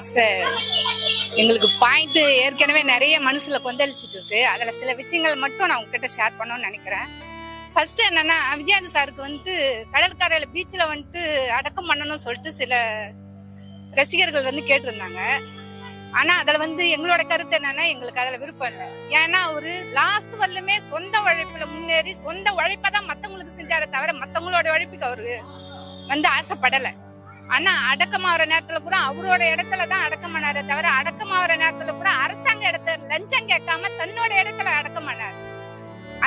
சரி, எங்களுக்கு பாயிண்ட் ஏற்கனவே நிறைய மனசுல கொந்தளிச்சுட்டு இருக்கு. அதுல சில விஷயங்கள் மட்டும் நான் உங்ககிட்ட ஷேர் பண்ணணும்னு நினைக்கிறேன். ஃபர்ஸ்ட் என்னன்னா, விஜயகாந்த் சாருக்கு வந்துட்டு கடற்கரையில பீச்ல வந்துட்டு அடக்கம் பண்ணணும்னு சொல்லிட்டு சில ரசிகர்கள் வந்து கேட்டிருந்தாங்க. ஆனா அதுல வந்து எங்களோட கருத்து என்னன்னா, எங்களுக்கு அதுல விருப்பம் இல்லை. ஏன்னா அவரு லாஸ்ட் வரலுமே சொந்த உழைப்புல முன்னேறி சொந்த உழைப்பதான் மத்தவங்களுக்கு செஞ்சாரே தவிர மத்தவங்களோட உழைப்புக்கு அவரு வந்து ஆசைப்படலை. ஆனா அடக்கமாகிற நேரத்துல கூட அவரோட இடத்துலதான் அடக்கம் பண்ணாரே தவிர அடக்கமாகிற நேரத்துல கூட அரசாங்க இடத்துல லஞ்சம் கேட்காம தன்னோட இடத்துல அடக்கம் பண்ணாரு.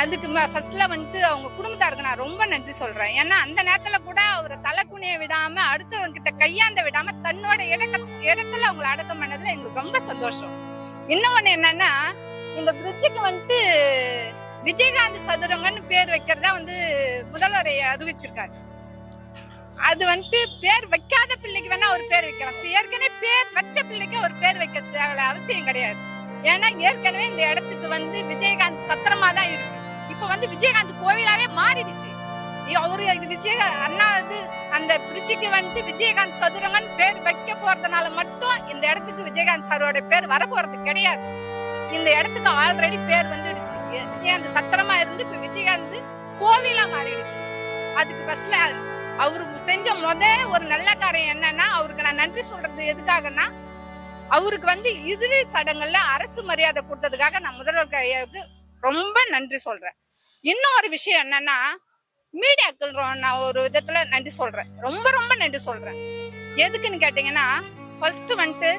அதுக்கு ஃபர்ஸ்ட்ல வந்துட்டு அவங்க குடும்பத்தாருக்கு நான் ரொம்ப நன்றி சொல்றேன். ஏன்னா அந்த நேரத்துல கூட அவரை தலைக்குனிய விடாம அடுத்தவங்க கிட்ட கையாந்த விடாம தன்னோட இடத்துல அவங்களை அடக்கம் பண்ணதுல எங்களுக்கு ரொம்ப சந்தோஷம். இன்னொன்னு என்னன்னா, இந்த பிரிட்ஜுக்கு வந்துட்டு விஜயகாந்த் சதுரங்கன்னு பேர் வைக்கிறதா வந்து முதல்வர் அறிவிச்சிருக்காரு. அது வந்துட்டு பேர் வைக்காத பிள்ளைக்கு வேணா ஒரு பேர் வைக்கலாம். ஏற்கனவே பேர் வச்ச பிள்ளைக்கு ஒரு பேர் வைக்கிறது அவசியம் கிடையாது. ஏன்னா ஏற்கனவே இந்த இடத்துக்கு வந்து விஜயகாந்த் சத்திரமா தான் இருக்கு. இப்ப வந்து விஜயகாந்த் கோவிலாவே மாறிடுச்சு. அவரு அண்ணா அந்த பிரிட்ஜுக்கு வந்துட்டு விஜயகாந்த் சதுரங்கன் பேர் வைக்க போறதுனால மட்டும் இந்த இடத்துக்கு விஜயகாந்த் சாரோட பேர் வர போறது கிடையாது. இந்த இடத்துக்கு ஆல்ரெடி பேர் வந்துடுச்சு. விஜயகாந்த் சத்திரமா இருந்து இப்ப விஜயகாந்த் கோவிலா மாறிடுச்சு. அதுக்கு ஃபர்ஸ்ட்ல அவருக்கு செஞ்ச ஒரு நல்ல காரியம் என்னன்னா, அவருக்கு நான் நன்றி சொல்றது எதுக்காகன்னா, அவருக்கு வந்து இறுதி சடங்குல அரசு மரியாதை கொடுத்ததுக்காக நான் முதல்வர் ஐயாவுக்கு ரொம்ப நன்றி சொல்றேன். இன்னும் ஒரு விஷயம் என்னன்னா, மீடியாக்கள் நான் ஒரு விதத்துல நன்றி சொல்றேன். ரொம்ப ரொம்ப நன்றி சொல்றேன். எதுக்குன்னு கேட்டீங்கன்னா, ஃபர்ஸ்ட் வந்துட்டு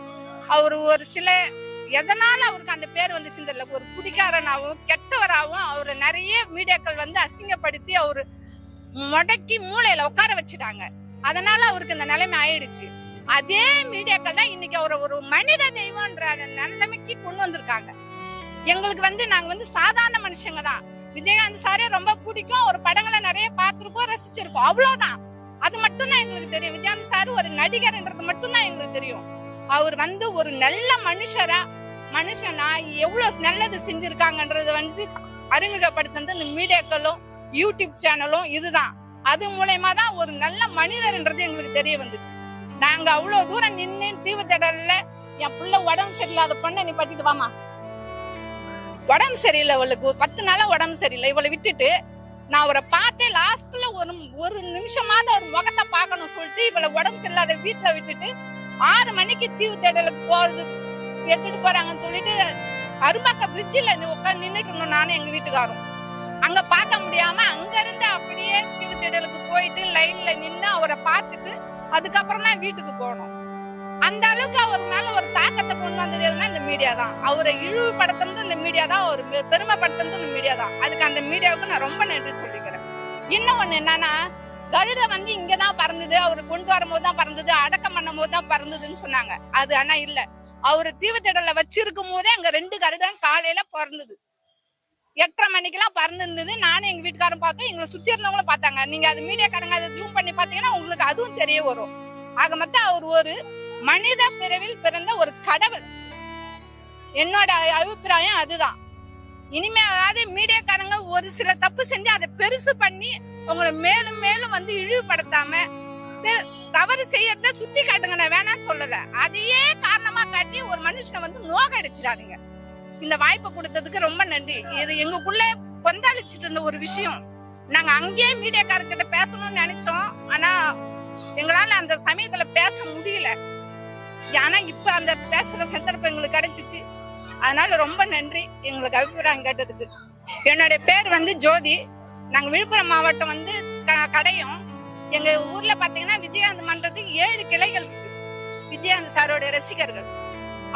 அவரு ஒரு சில எதனால அவருக்கு அந்த பேர் வந்துச்சுன்னு தெரியல, ஒரு குடிக்காரனாவும் கெட்டவராகவும் அவரு நிறைய மீடியாக்கள் வந்து அசிங்கப்படுத்தி அவரு முடக்கி மூளையில உட்கார வச்சுட்டாங்க. அதனால அவருக்கு இந்த நிலைமை ஆயிடுச்சு. அதே மீடியாக்கள் தான் இன்னைக்கு அவரை ஒரு மனித தெய்வம்ன்ற நிலைமைக்கு கொண்டு வந்திருக்காங்க. எங்களுக்கு வந்து நாங்க வந்து சாதாரண மனுஷங்க தான். விஜயகாந்த் சாரே ரொம்ப பிடிக்கும், ஒரு படங்களை நிறைய பார்த்திருக்கோம், ரசிச்சிருக்கோம், அவ்வளவுதான். அது மட்டும் தான் எங்களுக்கு தெரியும். விஜயகாந்த் சார் ஒரு நடிகர்ன்றது மட்டும் தான் எங்களுக்கு தெரியும். அவர் வந்து ஒரு நல்ல மனுஷனா எவ்வளவு நல்லது செஞ்சிருக்காங்கன்றது வந்து அறிமுகப்படுத்துறது இந்த மீடியாக்களும் யூடியூப் சேனலும் இதுதான். அது மூலமா தான் ஒரு நல்ல மனிதர்ன்றது எங்களுக்கு தெரிய வந்துச்சு. நாங்க அவ்வளவு தூரம் நின்று தீவு திடல்ல என் பிள்ளை உடம்பு சரியில்லாத பொண்ணை நீ பட்டிட்டு வாமா, உடம்பு சரியில்லை, அவளுக்கு 10 நாளா உடம்பு சரியில்லை, இவளை விட்டுட்டு நான் அவரை பார்த்தேன். லாஸ்ட்ல ஒரு நிமிஷமாவது அவர் முகத்தை பார்க்கணும் சொல்லிட்டு இவளை உடம்பு சரியில்லாத வீட்டுல விட்டுட்டு 6 மணிக்கு தீவு தேடலுக்கு போறது எடுத்துட்டு போறாங்கன்னு சொல்லிட்டு அரும்பாக்க பிரிட்ஜில் உட்காந்து நின்றுட்டு இருந்தோம் நானும் எங்க வீட்டுக்காரும். அங்க பார்க்க முடியாம அங்க இருந்து அப்படியே தீவு தேடலுக்கு போயிட்டு லைன்ல நின்று அவரை பார்த்துட்டு அதுக்கப்புறம் தான் வீட்டுக்கு போனோம். அந்த அளவுக்கு அவர் மேல ஒரு தாக்கத்தை கொண்டு வந்தது எதுனா இந்த மீடியா தான். அவரை இழிவுபடுத்துறது இந்த மீடியா தான், ஒரு பெருமைப்படுத்துறது இந்த மீடியா தான். அதுக்கு அந்த மீடியாவுக்கு நான் ரொம்ப நன்றி சொல்லிக்கிறேன். இன்னும் ஒண்ணு என்னன்னா, கருடம் வந்து இங்கதான் பறந்தது, அவரு கொண்டு வரும்போது தான் பறந்தது, அடக்கம் பண்ணும் போது தான் பறந்ததுன்னு சொன்னாங்க. அது ஆனா இல்ல, அவரு தீவு திடல்ல வச்சிருக்கும் போதே அங்க 2 கருடம் காலையில பிறந்தது. 8:30 மணிக்கெல்லாம் பறந்துருந்தது. நானும் எங்க வீட்டுக்காரும் பார்த்தோம், எங்களை சுத்தி இருந்தவங்களும் பார்த்தாங்க. நீங்க அது மீடியாக்காரங்க அதை ஜூம் பண்ணி பாத்தீங்கன்னா உங்களுக்கு அதுவும் தெரிய வரும். ஆக மொத்தம் அவர் ஒரு மனித பிறவில் பிறந்த ஒரு கடவுள். என்னோட அபிப்பிராயம் அதுதான். இனிமேலாவது மீடியாக்காரங்க ஒரு சில தப்பு செஞ்சு அதை பெருசு பண்ணி உங்களை மேலும் மேலும் வந்து இழிவுபடுத்தாம தவறு செய்யறத சுத்தி காட்டுங்க. நான் வேணான்னு சொல்லல, அதையே காரணமா காட்டி ஒரு மனுஷனை வந்து நோக அடிச்சிடாதீங்க. இந்த வாய்ப்பை கொடுத்ததுக்கு ரொம்ப நன்றி. இது எங்களுக்குள்ள கொந்தளிச்சிட்டு இருந்த ஒரு விஷயம். நாங்க அங்கேயே மீடியாக்காரர்கிட்ட பேசணும்னு நினைச்சோம், ஆனா எங்களால அந்த சமயத்துல பேச முடியல. ஆனா இப்ப அந்த பேசுற சந்தர்ப்பம் எங்களுக்கு கிடைச்சிச்சு. அதனால ரொம்ப நன்றி எங்களுக்கு அபிப்பிராயம் கேட்டதுக்கு. என்னுடைய பேர் வந்து ஜோதி. நாங்க விழுப்புரம் மாவட்டம் வந்து கடையும். எங்க ஊர்ல பாத்தீங்கன்னா விஜயகாந்த் மன்றத்துக்கு 7 கிளைகள் இருக்கு. விஜயகாந்த் சாரோட ரசிகர்கள்.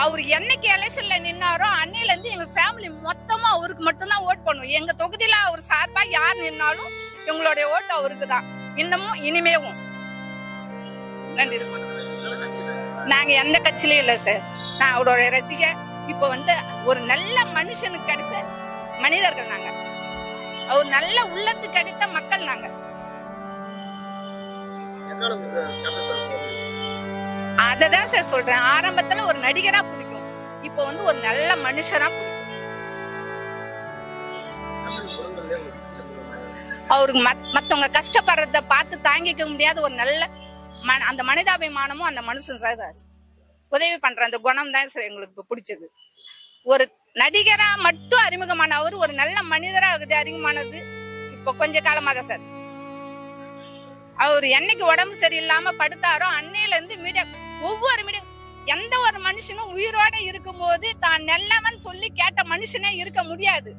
அவரு என்னைக்கு எலெக்ஷன்ல நின்னாரோ அன்னையில இருந்து எங்க ஃபேமிலி மொத்தமா அவருக்கு மட்டும்தான் ஓட் பண்ணுவோம். எங்க தொகுதியில அவர் சார்பா யார் நின்னாலும் எங்களுடைய ஓட்டு அவருக்கு தான், இன்னமும் இனிமேவும். நன்றி சார். நாங்க எந்த கட்சியிலும் இல்லை சார், நான் அவரோட ரசிகர். இப்ப வந்து ஒரு நல்ல மனுஷனுக்கு கிடைச்ச மனிதர்கள் நாங்க, அவர் நல்ல உள்ளத்துக்கு கிடைத்த மக்கள் நாங்க. அததான் சார் சொல்றேன், ஆரம்பத்துல ஒரு நடிகரா பிடிக்கும், இப்ப வந்து ஒரு நல்ல மனுஷனா பிடிக்கும். அவருக்கு மத்தவங்க கஷ்டப்படுறத பார்த்து தாங்கிக்க முடியாத ஒரு நல்ல அந்த மனிதாபிமானமும் அந்த மனுஷன் சார். உதவி பண்ற அந்த குணம் தான் சார் எங்களுக்கு பிடிச்சது. ஒரு நடிகரா மட்டும் அறிமுகமான அவர் ஒரு நல்ல மனிதரா அறிமுகமானது இப்போ கொஞ்ச காலமா தான் சார். அவர் என்னைக்கு உடம்பு சரியில்லாம படுத்தாரோ அன்னையில இருந்து மீடியா ஒவ்வொரு மீடியா எந்த ஒரு மனுஷனும் உயிரோட இருக்கும் போது தான் நல்லவன் சொல்லி கேட்ட மனுஷனே இருக்க முடியாது.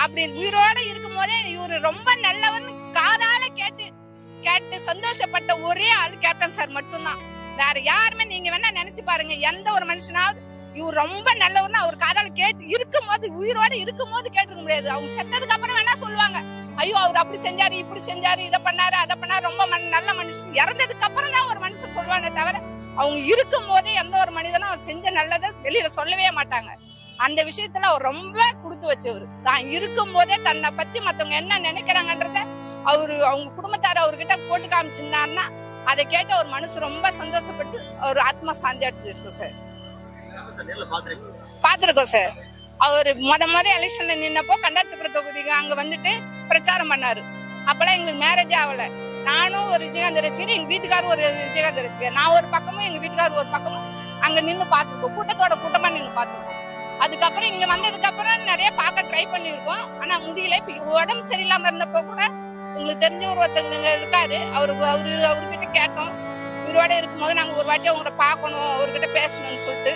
அப்படி உயிரோட இருக்கும் போதே இவரு ரொம்ப நல்லவன் காதால கேட்டு கேட்டு சந்தோஷப்பட்ட ஒரே ஆள் கேப்டன் சார் மட்டும்தான். வேற யாருமே நீங்க வேணா நினைச்சு பாருங்க, எந்த ஒரு மனுஷனாவது இவர் ரொம்ப நல்லவர்னு அவர் காதால கேட்டு இருக்கும் போது உயிரோட இருக்கும் போது கேட்டுக்க முடியாது. அவங்க செத்ததுக்கு அப்புறம் வேணா சொல்லுவாங்க, ஐயோ அவர் அப்படி செஞ்சாரு இப்படி செஞ்சாரு இதை பண்ணாரு அதை பண்ணாரு ரொம்ப நல்ல மனுஷன். இறந்ததுக்கு அப்புறம் தான் ஒரு மனுஷன் சொல்லுவானே தவிர அவங்க இருக்கும் போதே எந்த ஒரு மனிதனும் அவர் செஞ்ச நல்லதை வெளியில சொல்லவே மாட்டாங்க. அந்த விஷயத்துல அவர் ரொம்ப கொடுத்து வச்சவர். தான் இருக்கும் போதே தன்னை பத்தி மத்தவங்க என்ன நினைக்கிறாங்கன்றத அவங்க குடும்பத்தார அவர்கிட்ட போட்டு காமிச்சிருந்தாருன்னா அதை கேட்டு ஒரு மனசு ரொம்ப சந்தோஷப்பட்டு ஒரு ஆத்மா சாந்தி எடுத்துருக்கோம் சார். பாத்துருக்கோம் சார். அவரு முத எலெக்ஷன்ல நின்னப்போ கண்டாச்சிபுரம் தொகுதிக்கு அங்க வந்துட்டு பிரச்சாரம் பண்ணாரு. அப்பெல்லாம் எங்களுக்கு மேரேஜ் ஆகல. நானும் ஒரு விஜயகாந்த் ரசிகர், எங்க வீட்டுக்காரும் ஒரு விஜயகாந்த் ரசிகர். நான் ஒரு பக்கமும் எங்க வீட்டுக்காரர் ஒரு பக்கமும் அங்க நின்னு பாத்துருக்கோம். கூட்டத்தோட கூட்டமா நின்று பாத்துருக்கோம். அதுக்கப்புறம் இங்க வந்ததுக்கு அப்புறம் நிறைய பார்க்க ட்ரை பண்ணிருக்கோம். ஆனா முடியல. இப்ப உடம்பு சரியில்லாம இருந்தப்போ கூட உங்களுக்கு தெரிஞ்ச ஒருத்தங்க இருக்காரு, அவர்கிட்ட கேட்டோம். உயிரோட இருக்கும் போது நாங்க ஒரு வாட்டி அவங்களை பார்க்கணும், அவர்கிட்ட பேசணும்னு சொல்லிட்டு.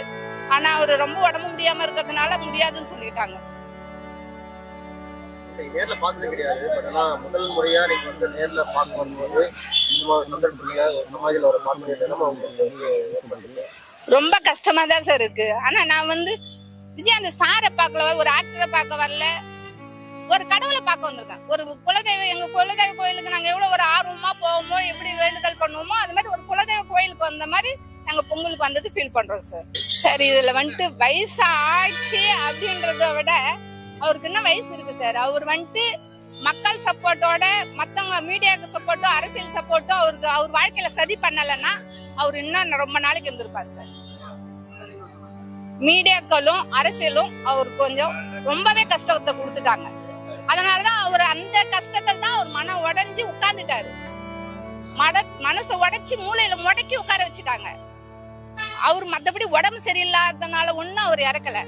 ஆனா அவரு ரொம்ப உடம்பு முடியாம இருக்கிறதுனால முடியாதுன்னு சொல்லிட்டாங்க. நேர்ல பார்த்தது கிடையாது. முதல் முறையா நீங்க வந்து நேர்ல பார்க்க வரும்போது சமாஜில ஒரு ரொம்ப கஷ்டமா தான் சார் இருக்கு. ஆனா நான் வந்து விஜயகாந்த் சாரை பார்க்கல, ஒரு ஆக்டரை பார்க்க வரல, ஒரு கடவுளை பார்க்க வந்திருக்கேன். ஒரு குலதெய்வம், எங்க குலதெய்வ கோயிலுக்கு நாங்க எவ்வளவு ஒரு ஆர்வமா போவோமோ, எப்படி வேண்டுதல் பண்ணுவோமோ அது மாதிரி ஒரு குலதெய்வ கோயிலுக்கு வந்த மாதிரி நாங்க பொங்கலுக்கு வந்தது ஃபீல் பண்றோம் சார். சார் இதுல வந்துட்டு வயசு ஆயிடுச்சு அப்படின்றத விட அவருக்கு இன்னும் வயசு இருக்கு சார். அவர் வந்துட்டு மக்கள் சப்போர்ட்டோட மத்தவங்க மீடியாவுக்கு சப்போர்ட்டோ அரசியல் சப்போர்ட்டோ அவர் வாழ்க்கையில சதி பண்ணலன்னா அவர் இன்னும் ரொம்ப நாளைக்கு இருந்திருப்பார் சார். மீடியாக்களும் அரசியலும் அவர் கொஞ்சம் ரொம்பவே கஷ்டத்தை கொடுத்துட்டாங்க. அதனாலதான் அவர் அந்த கஷ்டத்தில் தான் அவர் மனம் உடைஞ்சு உட்கார்ந்துட்டாரு. மனசை உடைச்சு மூளையில முடக்கி உட்கார வச்சுட்டாங்க. அவர் மத்தபடி உடம்பு சரியில்லாதனால ஒண்ணும் அவர் இறக்கல.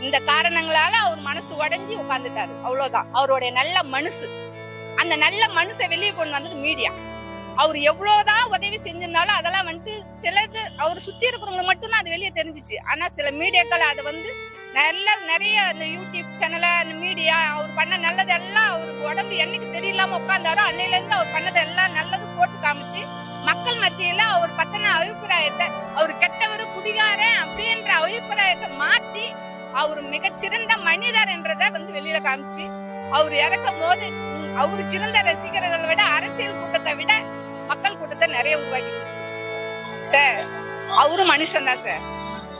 இந்த காரணங்களால அவர் மனசு உடைஞ்சு உட்கார்ந்துட்டாரு. அவ்வளவுதான். அவருடைய நல்ல மனசு, அந்த நல்ல மனசை வெளியே கொண்டு வந்தது மீடியா. அவர் எவ்வளவுதான் உதவி செஞ்சிருந்தாலும் அதெல்லாம் வந்துட்டு சிலது அவர் சுத்தி இருக்கிறவங்களுக்கு மட்டும்தான் அது வெளியே தெரிஞ்சிச்சு. ஆனா சில மீடியாக்கள் அதை வந்து நிறைய அந்த யூடியூப் சேனல அந்த மீடியா அவர் பண்ண நல்லதெல்லாம், அவருக்கு உடம்பு என்னைக்கு சரியில்லாம உட்கார்ந்தாரோ அன்னையில இருந்து அவர் பண்ணதெல்லாம் நல்லது போட்டு காமிச்சு மக்கள் மத்தியில அவர் பத்தின அபிப்பிராயத்தை, அவர் கெட்டவர் குடிகாரன் அப்படின்ற அபிப்பிராயத்தை மாத்தி அவர் மிகச்சிறந்த மனிதர் என்றதை வந்து வெளியில காமிச்சு அவர் இறக்கும் போது அவருக்கு இருந்த ரசிகர்களை விட அரசியல் கூட்டத்தை விட மக்கள் கூட்டத்தை நிறைய உருவாக்கி கொடுத்துச்சு சார். அவரும் மனுஷன் தான் சார்.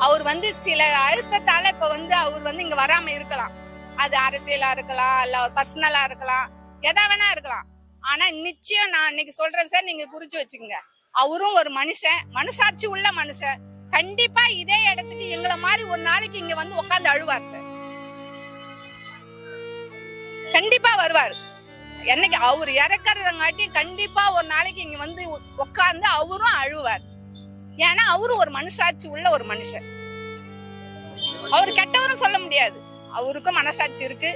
அவர் வந்து சில அழுத்தத்தால இப்ப வந்து அவர் வந்து இங்க வராம இருக்கலாம். அது அரசியலா இருக்கலாம், இல்ல பர்சனலா இருக்கலாம், எதா வேணா இருக்கலாம். ஆனா நிச்சயம் நான் இன்னைக்கு சொல்றேன் சார், நீங்க குறிச்சு வச்சுக்கோங்க. அவரும் ஒரு மனுஷன், மனுஷாட்சி உள்ள மனுஷன். கண்டிப்பா இதே இடத்துக்கு எங்களை மாதிரி ஒரு நாளைக்கு இங்க வந்து உட்கார்ந்து அழுவார் சார். கண்டிப்பா வருவார். என்னைக்கு அவர் இறக்கறதங்காட்டி கண்டிப்பா ஒரு நாளைக்கு இங்க வந்து உட்கார்ந்து அவரும் அழுவார். ஏன்னா அவரும் ஒரு மனுஷாட்சி உள்ள ஒரு மனுஷன். அவர் கெட்டவரும் சொல்ல முடியாது, அவருக்கும் மனசாட்சி இருக்கு.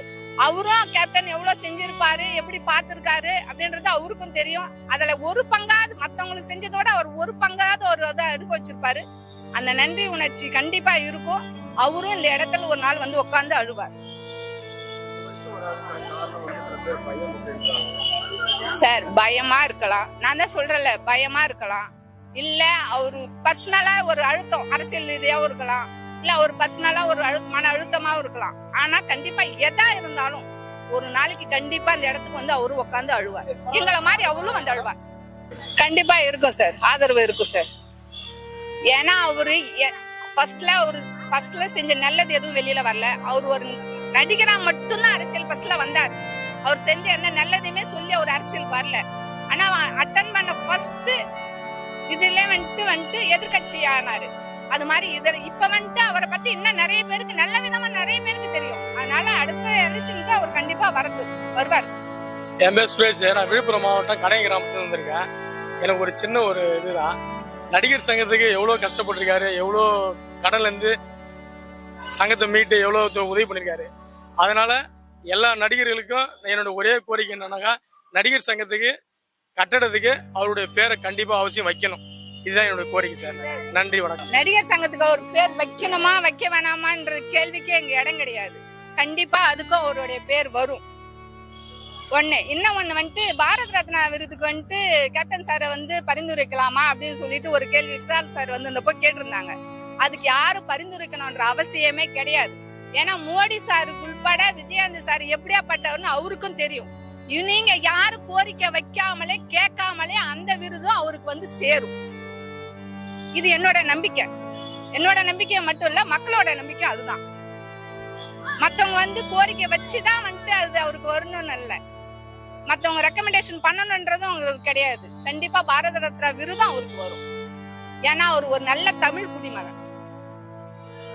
அவரும் கேப்டன் எவ்வளவு செஞ்சிருப்பாரு, எப்படி பாத்துருக்காரு அப்படின்றது அவருக்கும் தெரியும். அதுல ஒரு பங்காவது மத்தவங்களுக்கு செஞ்சதோட அவர் ஒரு பங்காவது ஒரு இதை எடுக்க வச்சிருப்பாரு. அந்த நன்றி உணர்ச்சி கண்டிப்பா இருக்கும். அவரும் இந்த இடத்துல ஒரு நாள் வந்து உட்கார்ந்து அழுவார் சார். பயமா இருக்கலாம், நான் தான் சொல்றேன்ல, பயமா இருக்கலாம். இல்ல அவரு பர்சனலா ஒரு அழுத்தம் அரசியல் ரீதியாவும் இருக்கலாம், இல்ல ஒரு பர்சனலா ஒரு மன அழுத்தமாவும் இருக்கலாம். ஆனா கண்டிப்பா எதா இருந்தாலும் ஒரு நாளைக்கு கண்டிப்பா இந்த இடத்துக்கு வந்து அவரு உட்காந்து அழுவார். எங்களை மாதிரி அவரும் வந்து அழுவார். கண்டிப்பா இருக்கும் சார், ஆதரவு இருக்கும் சார். ஏன்னா அவரு ஃபர்ஸ்ட்ல செஞ்ச நல்லது எதுவும் வெளியில வரல. அவர் ஒரு நடிகரா மட்டும்தான் அரசியல் ஃபர்ஸ்ட்ல வந்தார். அவர் செஞ்ச எந்த நல்லதையுமே சொல்லி அவர் அரசியல் வரல. ஆனா அட்டன் பண்ண ஃபர்ஸ்ட் இதுல வந்துட்டு எதிர்கட்சி ஆனாரு. அது மாதிரி இப்ப வந்துட்டு அவரை பத்தி இன்னும் நிறைய பேருக்கு நல்ல விதமா நிறைய பேருக்கு தெரியும். அதனால அடுத்த எலெக்ஷனுக்கு அவர் கண்டிப்பா வருவார். என் பேர் சுரேஷ். நான் விழுப்புரம் மாவட்டம் கடை கிராமத்துல வந்திருக்கேன். எனக்கு ஒரு சின்ன ஒரு இதுதான், நடிகர் சங்கத்துக்கு எவ்வளோ கஷ்டப்பட்டிருக்காரு, எவ்வளோ கடன்லேருந்து சங்கத்தை மீட்டு எவ்வளோ உதவி பண்ணியிருக்காரு. அதனால எல்லா நடிகர்களுக்கும் என்னோட ஒரே கோரிக்கை என்னன்னாக்கா, நடிகர் சங்கத்துக்கு கட்டடத்துக்கு அவருடைய பேரை கண்டிப்பாக அவசியம் வைக்கணும். இதுதான் என்னோட கோரிக்கை சார். நன்றி, வணக்கம். நடிகர் சங்கத்துக்கு ஒரு பேர் வைக்கணுமா வைக்க வேணாமான்ற கேள்விக்கே இங்க இடம் கிடையாது. கண்டிப்பா அதுக்கும் அவருடைய பேர் வரும். இன்னும் ஒண்ணு வந்துட்டு பாரத் ரத்னா விருதுக்கு வந்துட்டு கேப்டன் சாரை பரிந்துரைக்கலாமா அப்படின்னு சொல்லிட்டு ஒரு கேள்வி விசால் சார் இந்த போய் கேட்டிருந்தாங்க. அதுக்கு யாரும் பரிந்துரைக்கணும்ன்ற அவசியமே கிடையாது. ஏன்னா மோடி சாருக்கு உள்பட விஜயகாந்த் சார் எப்படியாப்பட்டவர்னு அவருக்கும் தெரியும். நீங்க யாரு கோரிக்கை வைக்காமலே கேட்காமலே அந்த விருதும் அவருக்கு சேரும். இது என்னோட நம்பிக்கை. என்னோட நம்பிக்கை மட்டும் இல்ல, மக்களோட நம்பிக்கை அதுதான். மத்தவங்க கோரிக்கை வச்சுதான் அது அவருக்கு வரணும்னு இல்ல, மத்தவங்க ரெக்கமெண்டேஷன் பண்ணணும்ன்றதும் அவங்களுக்கு கிடையாது. கண்டிப்பா பாரத ரத்னா விருதும் அவருக்கு வரும். ஏன்னா அவர் ஒரு நல்ல தமிழ் குடிமகன்.